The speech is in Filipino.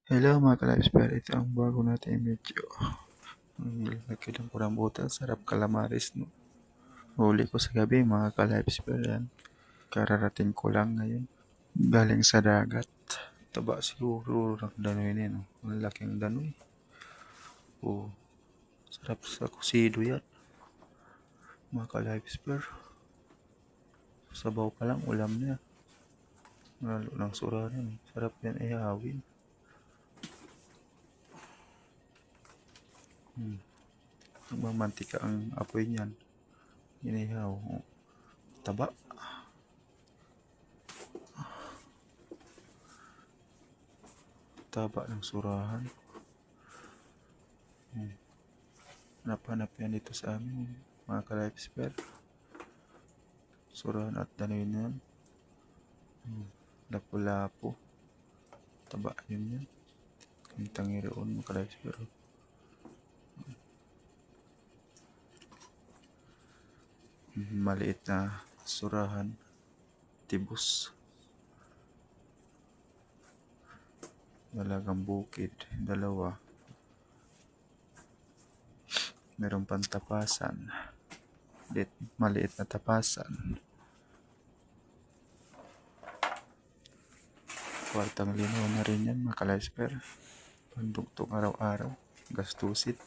Hello mga ka-Lifesphere, ito ang bago natin medyo. Laki lang ko ng butas, sarap calamares no. Huli ko sa gabi mga ka-Lifesphere yan. Kararating ko lang ngayon. Galing sa dagat. Taba siguro ng danoy na yun. Ang laking danoy. Oh, sarap sa kusido yan. Mga ka-Lifesphere. Sabaw pa lang, ulam na yan. Lalo ng sura yan. Sarap yan ihawin. Mamantika ang apoy niyan. Inihaw. Taba. Taba ng surahan. Hanap-hanap yan dito sa amin, mga ka-Lifesphere. Surahan at danoy na yan. Lapu-lapu. Taba yun yan. Kantang iroon, mga ka-Lifesphere. Maliit na surahan. Tibus. Dalagang bukid. Dalawa. Meron pang tapasan. Maliit na tapasan. Kwartang linaw na rin yan, mga ka-Lifesphere. Pandugtong araw-araw. Gastusit.